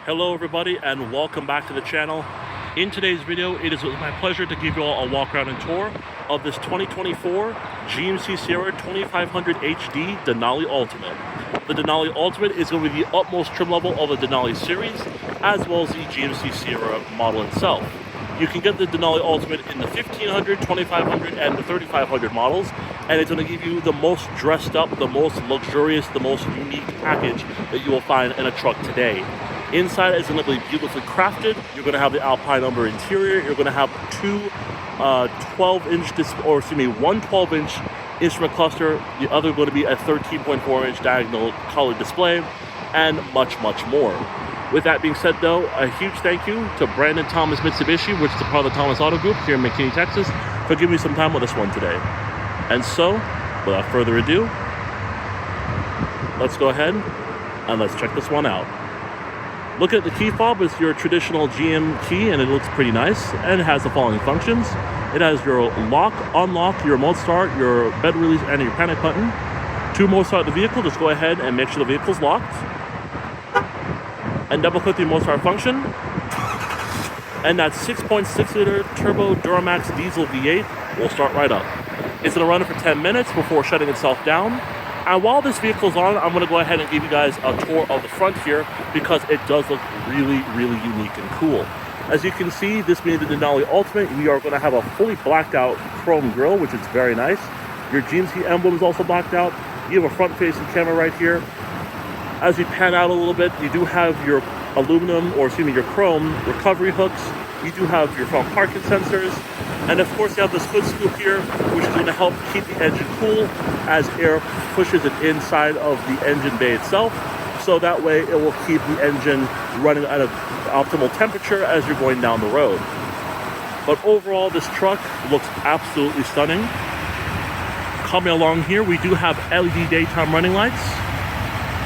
Hello everybody and welcome back to the channel. In today's video, it is my pleasure to give you all a walk around and tour of this 2024 GMC Sierra 2500 HD Denali Ultimate. The Denali Ultimate is going to be the utmost trim level of the Denali series, as well as the GMC Sierra model itself. You can get the Denali Ultimate in the 1500, 2500, and the 3500 models, and it's going to give you the most dressed up, the most luxurious, the most unique package that you will find in a truck today. Inside is going to be beautifully crafted. You're going to have the Alpine Umber interior. You're going to have one 12-inch instrument cluster. The other going to be a 13.4-inch diagonal color display, and much, much more. With that being said, though, a huge thank you to Brandon Thomas Mitsubishi, which is a part of the Thomas Auto Group here in McKinney, Texas, for giving me some time with this one today. And so, without further ado, let's go ahead and let's check this one out. Look at the key fob. It's your traditional GM key, and it looks pretty nice. And it has the following functions. It has your lock, unlock, your remote start, your bed release, and your panic button. To remote start the vehicle, just go ahead and make sure the vehicle's locked. And double click the remote start function. And that 6.6-liter turbo Duramax diesel V8 will start right up. It's going to run it for 10 minutes before shutting itself down. And while this vehicle's on, I'm going to go ahead and give you guys a tour of the front here, because it does look really, really unique and cool. As you can see, this being the Denali Ultimate, we are going to have a fully blacked out chrome grille, which is very nice. Your GMC emblem is also blacked out. You have a front-facing camera right here. As we pan out a little bit, you do have your your chrome recovery hooks. You do have your front parking sensors. And of course, you have this hood scoop here, which is going to help keep the engine cool as air pushes it inside of the engine bay itself. So that way it will keep the engine running at an optimal temperature as you're going down the road. But overall, this truck looks absolutely stunning. Coming along here, we do have LED daytime running lights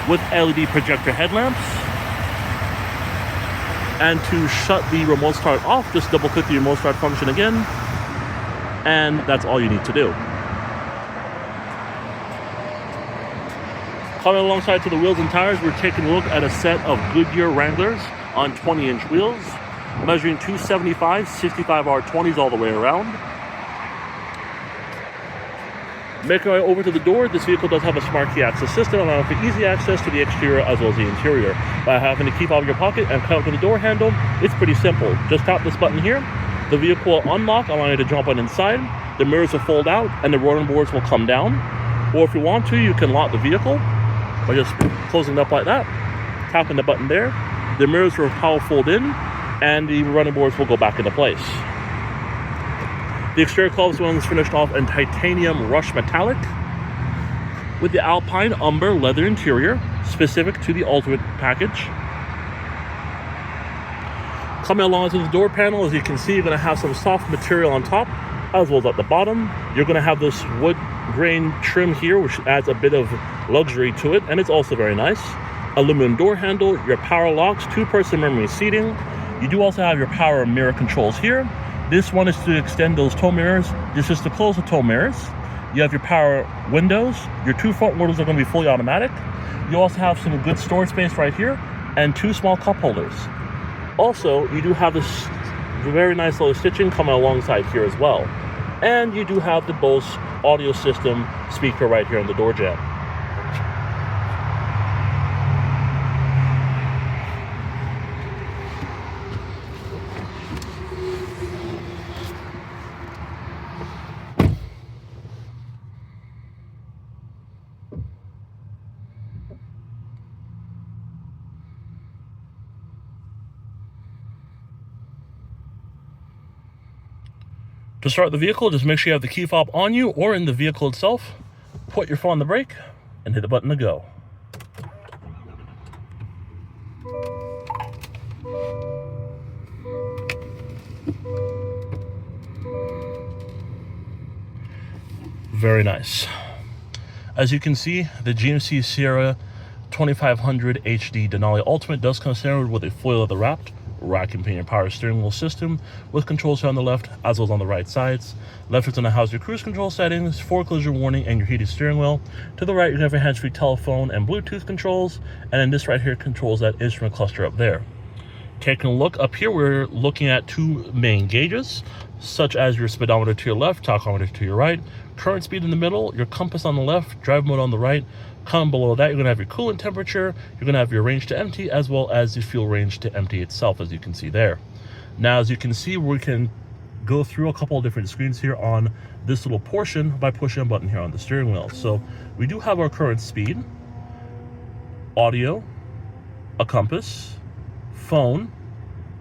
with LED projector headlamps. And to shut the remote start off, just double click the remote start function again. And that's all you need to do. Coming alongside to the wheels and tires, we're taking a look at a set of Goodyear Wranglers on 20-inch wheels, measuring 275, 65 R20s all the way around. Making our way over to the door, this vehicle does have a smart key access system, allowing for easy access to the exterior as well as the interior. By having the key fob in your pocket and cut to the door handle, it's pretty simple. Just tap this button here. The vehicle will unlock, allowing you to jump on inside. The mirrors will fold out and the rolling boards will come down. Or if you want to, you can lock the vehicle by just closing it up like that, tapping the button there. The mirrors will power fold in and the running boards will go back into place. The exterior color of this one is finished off in titanium rush metallic with the Alpine Umber leather interior, specific to the Ultimate package. Coming along to the door panel, as you can see, you're going to have some soft material on top as well as at the bottom. You're going to have this wood grain trim here, which adds a bit of luxury to it, and it's also very nice. Aluminum door handle, your power locks, two-person memory seating. You do also have your power mirror controls here. This one is to extend those tow mirrors. This is to close the tow mirrors. You have your power windows. Your two front windows are going to be fully automatic. You also have some good storage space right here and two small cup holders. Also, you do have this very nice little stitching coming alongside here as well. And you do have the Bose audio system speaker right here in the door jamb. To start the vehicle, just make sure you have the key fob on you or in the vehicle itself. Put your foot on the brake and hit the button to go. Very nice. As you can see, the GMC Sierra 2500 HD Denali Ultimate does come standard with a foil leather wrapped rack and pinion power steering wheel system with controls here on the left as well as on the right sides. Left is going to house your cruise control settings, forward collision warning, and your heated steering wheel. To the right, you have your hands-free telephone and Bluetooth controls, and then this right here controls that instrument cluster up there. Taking a look up here, we're looking at two main gauges, such as your speedometer to your left, tachometer to your right, current speed in the middle, your compass on the left, drive mode on the right. Come below that, you're going to have your coolant temperature, you're going to have your range to empty, as well as the fuel range to empty itself, as you can see there. Now, as you can see, we can go through a couple of different screens here on this little portion by pushing a button here on the steering wheel. So we do have our current speed, audio, a compass, phone,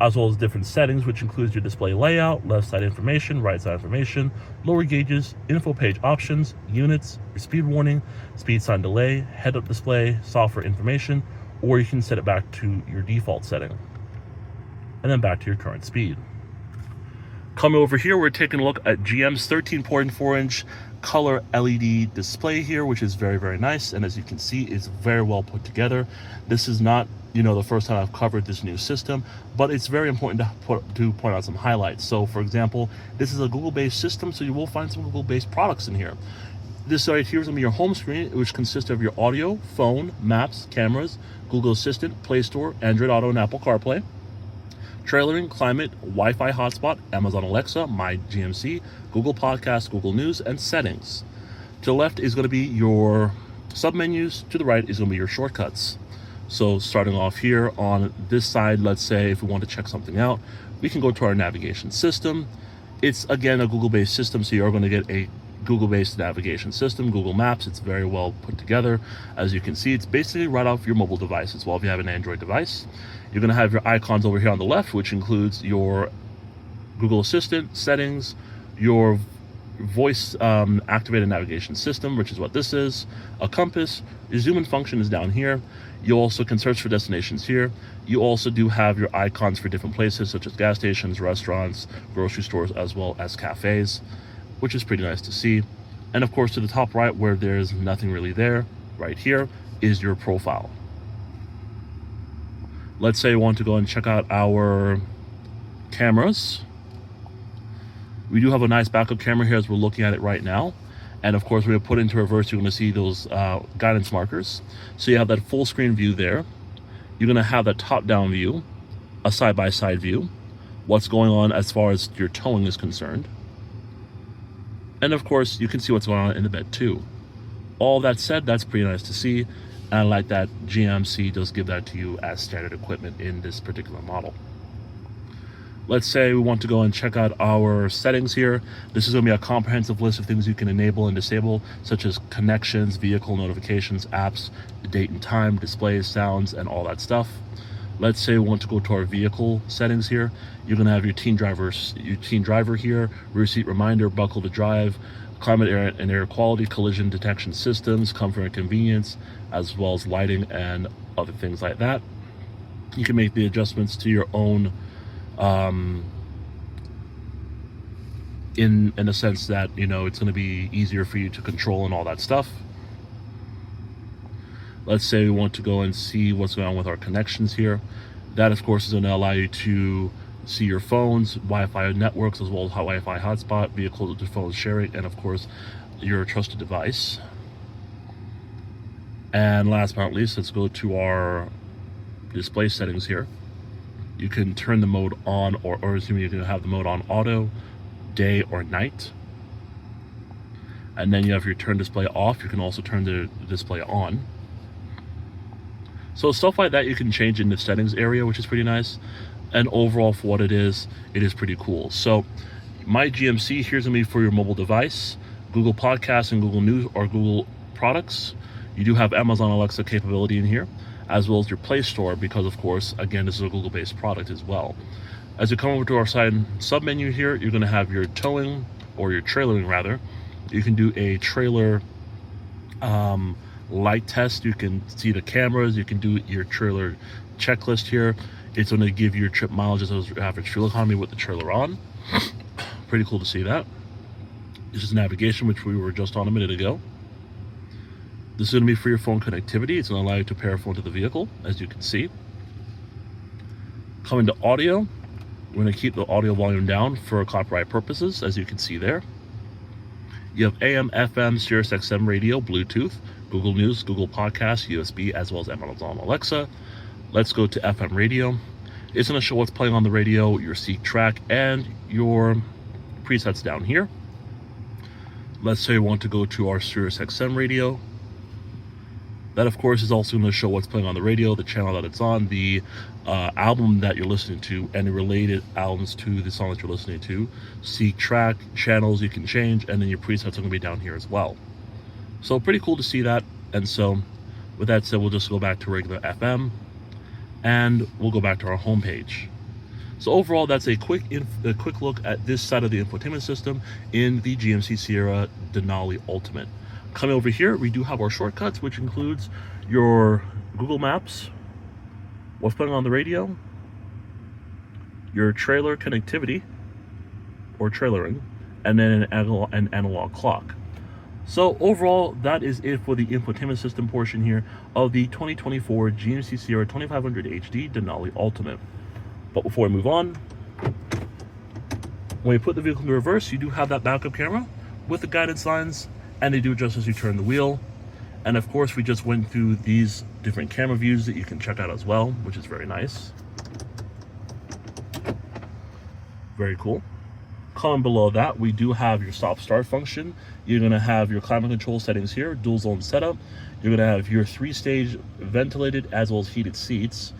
as well as different settings, which includes your display layout, left side information, right side information, lower gauges, info page options, units, your speed warning, speed sign delay, head-up display, software information, or you can set it back to your default setting, and then back to your current speed. Coming over here, we're taking a look at GM's 13.4-inch color LED display here, which is very, very nice. And as you can see, it's very well put together. This is not, the first time I've covered this new system, but it's very important to point out some highlights. So for example, this is a Google-based system, so you will find some Google-based products in here. This right here is going to be your home screen, which consists of your audio, phone, maps, cameras, Google Assistant, Play Store, Android Auto, and Apple CarPlay. Trailering, climate, Wi-Fi hotspot, Amazon Alexa, My GMC, Google Podcasts, Google News, and settings. To the left is going to be your submenus. To the right is going to be your shortcuts. So starting off here on this side, let's say if we want to check something out, we can go to our navigation system. It's again a Google-based system, so you're going to get a Google-based navigation system, Google Maps. It's very well put together. As you can see, it's basically right off your mobile device as well if you have an Android device. You're going to have your icons over here on the left, which includes your Google Assistant, settings, your voice activated navigation system, which is what this is, a compass. Your zoom in function is down here. You also can search for destinations here. You also do have your icons for different places, such as gas stations, restaurants, grocery stores, as well as cafes, which is pretty nice to see. And of course, to the top right, where there's nothing really there, right here is your profile. Let's say you want to go and check out our cameras. We do have a nice backup camera here as we're looking at it right now. And of course, we're going to put it into reverse. You're going to see those guidance markers. So you have that full screen view there. You're going to have that top-down view, a side-by-side view, what's going on as far as your towing is concerned. And of course, you can see what's going on in the bed too. All that said, that's pretty nice to see. And I like that GMC does give that to you as standard equipment in this particular model. Let's say we want to go and check out our settings here. This is going to be a comprehensive list of things you can enable and disable, such as connections, vehicle notifications, apps, date and time, displays, sounds, and all that stuff. Let's say we want to go to our vehicle settings here. You're going to have your teen driver here, rear seat reminder, buckle to drive, climate, air and air quality, collision detection systems, comfort and convenience, as well as lighting and other things like that. You can make the adjustments to your own in a sense that, it's going to be easier for you to control and all that stuff. Let's say we want to go and see what's going on with our connections here. That, of course, is going to allow you to see your phones, Wi-Fi networks, as well as Wi-Fi hotspot, vehicle to phone sharing, and of course, your trusted device. And last but not least, let's go to our display settings here. You can turn the mode on, or you can have the mode on auto, day or night. And then you have your turn display off. You can also turn the display on. So stuff like that you can change in the settings area, which is pretty nice. And overall, for what it is pretty cool. So My GMC, here's gonna be for your mobile device, Google Podcasts and Google News or Google products. You do have Amazon Alexa capability in here, as well as your Play Store, because of course, again, this is a Google-based product as well. As you come over to our side sub-menu here, you're gonna have your towing, or your trailering rather. You can do a trailer light test. You can see the cameras. You can do your trailer checklist here. It's going to give you your trip mileage as well as your average fuel economy with the trailer on. Pretty cool to see that. This is navigation, which we were just on a minute ago. This is going to be for your phone connectivity. It's going to allow you to pair a phone to the vehicle, as you can see. Coming to audio, we're going to keep the audio volume down for copyright purposes, as you can see there. You have AM, FM, Sirius XM radio, Bluetooth, Google News, Google Podcasts, USB, as well as Amazon Alexa. Let's go to FM radio. It's going to show what's playing on the radio, your seek track, and your presets down here. Let's say you want to go to our Sirius XM radio. That, of course, is also going to show what's playing on the radio, the channel that it's on, the album that you're listening to, and the related albums to the song that you're listening to. Seek track, channels you can change, and then your presets are going to be down here as well. So pretty cool to see that. And so with that said, we'll just go back to regular FM, and we'll go back to our home page. So overall, that's a quick look at this side of the infotainment system in the GMC Sierra Denali Ultimate. Coming over here, we do have our shortcuts, which includes your Google Maps, what's playing on the radio, your trailer connectivity, or trailering, and then an analog clock. So overall, that is it for the infotainment system portion here of the 2024 GMC Sierra 2500HD Denali Ultimate. But before we move on, when you put the vehicle in reverse, you do have that backup camera with the guidance lines, and they do adjust as you turn the wheel. And of course, we just went through these different camera views that you can check out as well, which is very nice. Very cool. Coming below that, we do have your stop start function. You're going to have your climate control settings here, dual zone setup. You're going to have your 3-stage ventilated as well as heated seats.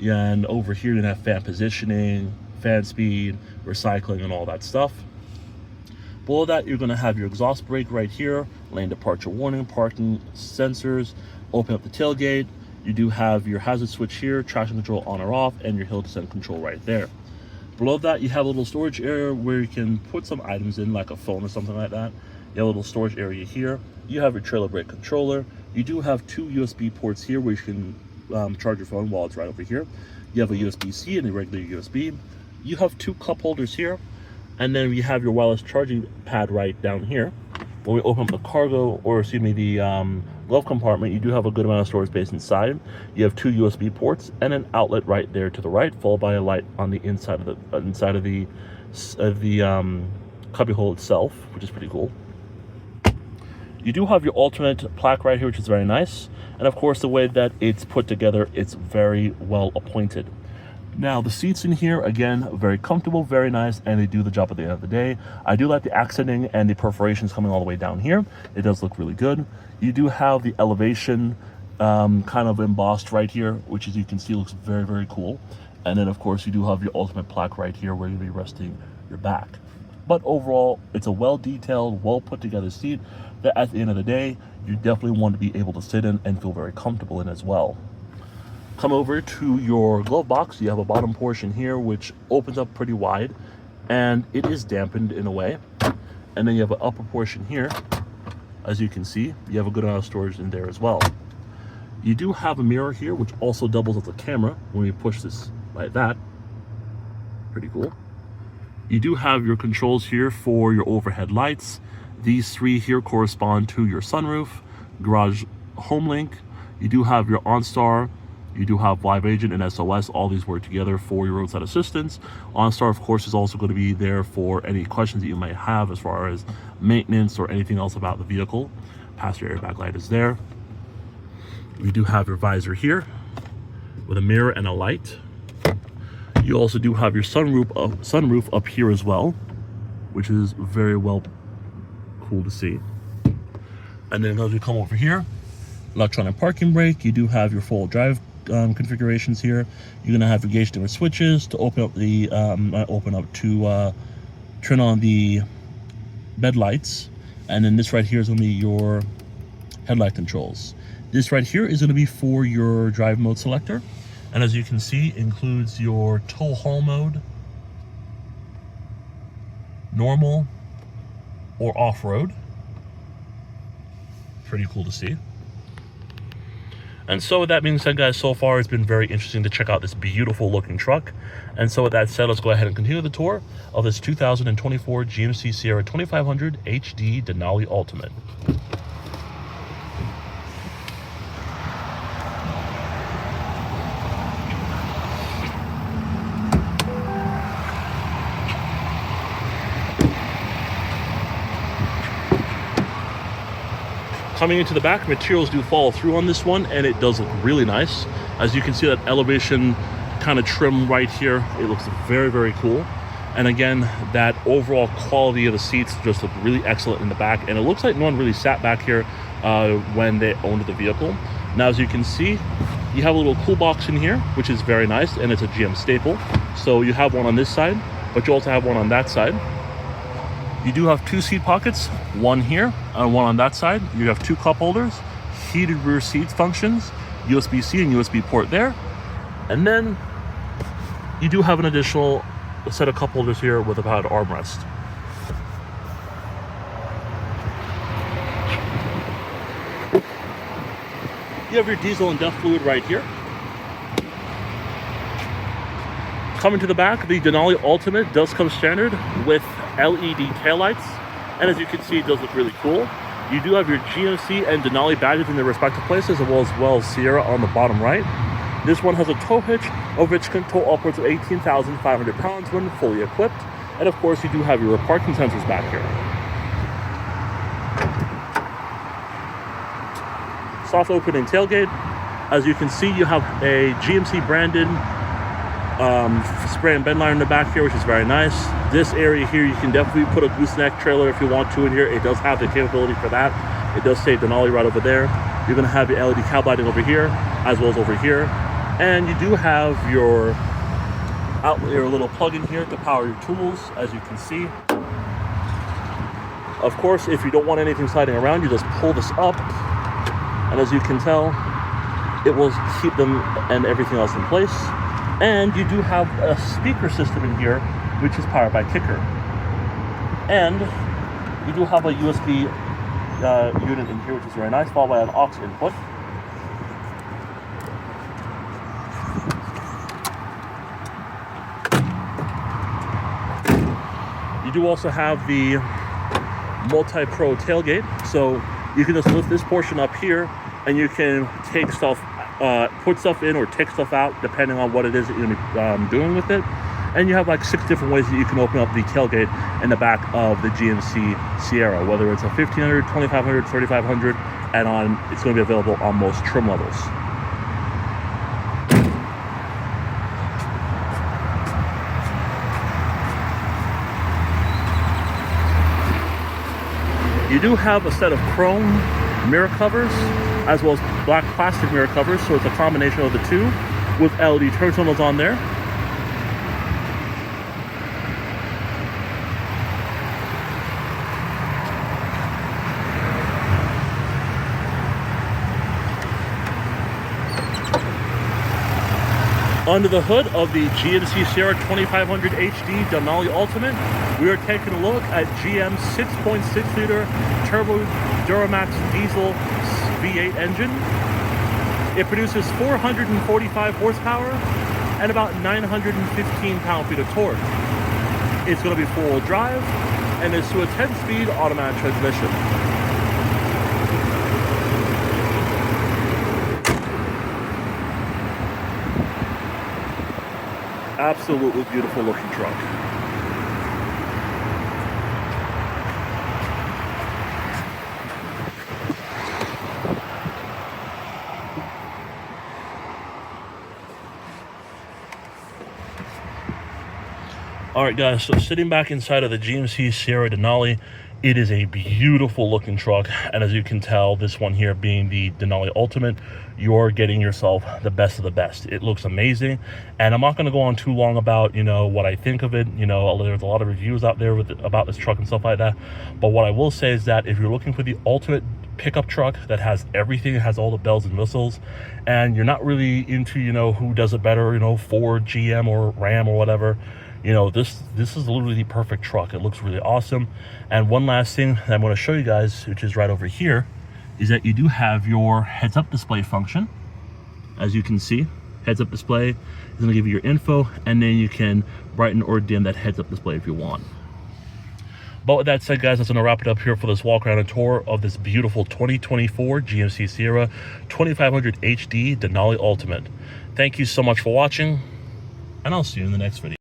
And over here, you're going to have fan positioning, fan speed, recycling, and all that stuff. Below that, you're going to have your exhaust brake right here, lane departure warning, parking sensors, open up the tailgate. You do have your hazard switch here, traction control on or off, and your hill descent control right there. Below that, you have a little storage area where you can put some items in, like a phone or something like that. You have a little storage area here. You have your trailer brake controller. You do have 2 USB ports here where you can charge your phone while it's right over here. You have a USB-C and a regular USB. You have 2 cup holders here. And then you have your wireless charging pad right down here. When we open up the cargo, or excuse me, the glove compartment, you do have a good amount of storage space inside. You have 2 USB ports and an outlet right there to the right, followed by a light on the inside of the cubbyhole itself, which is pretty cool. You do have your alternate plaque right here, which is very nice. And of course, the way that it's put together, it's very well appointed. Now, the seats in here, again, very comfortable, very nice, and they do the job at the end of the day. I do like the accenting and the perforations coming all the way down here. It does look really good. You do have the elevation kind of embossed right here, which, as you can see, looks very, very cool. And then, of course, you do have your ultimate plaque right here where you'll be resting your back. But overall, it's a well-detailed, well-put-together seat that at the end of the day, you definitely want to be able to sit in and feel very comfortable in as well. Come over to your glove box. You have a bottom portion here which opens up pretty wide, and it is dampened in a way. And then you have an upper portion here. As you can see, you have a good amount of storage in there as well. You do have a mirror here which also doubles as a camera when you push this like that. Pretty cool. You do have your controls here for your overhead lights. These 3 here correspond to your sunroof, garage home link. You do have your OnStar. You do have Live Agent and SOS. All these work together for your roadside assistance. OnStar, of course, is also going to be there for any questions that you might have as far as maintenance or anything else about the vehicle. Passenger airbag light is there. You do have your visor here with a mirror and a light. You also do have your sunroof up here as well, which is very well cool to see. And then as we come over here, electronic parking brake. You do have your full drive configurations here. You're going to have your gauge dimmer switches to open up the turn on the bed lights, and then this right here is going to be your headlight controls. This right here is going to be for your drive mode selector, and as you can see, includes your tow haul mode, normal, or off-road. Pretty cool to see. And so with that being said, guys, so far it's been very interesting to check out this beautiful looking truck. And so with that said, let's go ahead and continue the tour of this 2024 GMC Sierra 2500 HD Denali Ultimate. Coming into the back, materials do follow through on this one, and it does look really nice. As you can see, that elevation kind of trim right here. It looks very, very cool. And again, that overall quality of the seats just look really excellent in the back. And it looks like no one really sat back here when they owned the vehicle. Now, as you can see, you have a little cool box in here, which is very nice, and it's a GM staple. So you have one on this side, but you also have one on that side. You do have 2 seat pockets, one here and one on that side. You have 2 cup holders, heated rear seats functions, USB-C and USB port there. And then you do have an additional set of cup holders here with a powered armrest. You have your diesel and DEF fluid right here. Coming to the back, the Denali Ultimate does come standard with LED taillights, and as you can see, it does look really cool. You do have your GMC and Denali badges in their respective places, as well as Sierra on the bottom right. This one has a tow hitch, of which can tow upwards of 18,500 pounds when fully equipped. And of course, you do have your parking sensors back here. Soft opening tailgate. As you can see, you have a GMC branded spray and bed liner in the back here, which is very nice. This area here, you can definitely put a gooseneck trailer if you want to in here. It does have the capability for that. It does say Denali right over there. You're going to have your LED cab lighting over here, as well as over here. And you do have your little plug-in here to power your tools, as you can see. Of course, if you don't want anything sliding around, you just pull this up. And as you can tell, it will keep them and everything else in place. And you do have a speaker system in here, which is powered by Kicker. And you do have a USB unit in here, which is very nice, followed by an aux input. You do also have the multi-pro tailgate, so you can just lift this portion up here and you can take stuff, put stuff in or take stuff out depending on what it is that you're going to be doing with it. And you have like 6 different ways that you can open up the tailgate in the back of the GMC Sierra, whether it's a 1500, 2500, 3500, and on. It's going to be available on most trim levels. You do have a set of chrome mirror covers as well as black plastic mirror covers, so it's a combination of the two with LED turn signals on there. Under the hood of the GMC Sierra 2500 HD Denali Ultimate, we are taking a look at GM's 6.6-liter turbo Duramax diesel V8 engine. It produces 445 horsepower and about 915 pound-feet of torque. It's going to be 4-wheel drive and is to a 10-speed automatic transmission. Absolutely beautiful looking truck. Alright guys, so sitting back inside of the GMC Sierra Denali, it is a beautiful looking truck, and as you can tell, this one here being the Denali Ultimate, you're getting yourself the best of the best. It looks amazing, and I'm not going to go on too long about, you know, what I think of it. You know, there's a lot of reviews out there about this truck and stuff like that, but what I will say is that if you're looking for the ultimate pickup truck that has everything, it has all the bells and whistles, and you're not really into, you know, who does it better, you know, Ford, GM, or Ram, or whatever, you know, this is literally the perfect truck. It looks really awesome. And one last thing that I'm going to show you guys, which is right over here, is that you do have your heads-up display function. As you can see, heads-up display is going to give you your info, and then you can brighten or dim that heads-up display if you want. But with that said, guys, that's going to wrap it up here for this walk around and tour of this beautiful 2024 GMC Sierra 2500 HD Denali Ultimate. Thank you so much for watching, and I'll see you in the next video.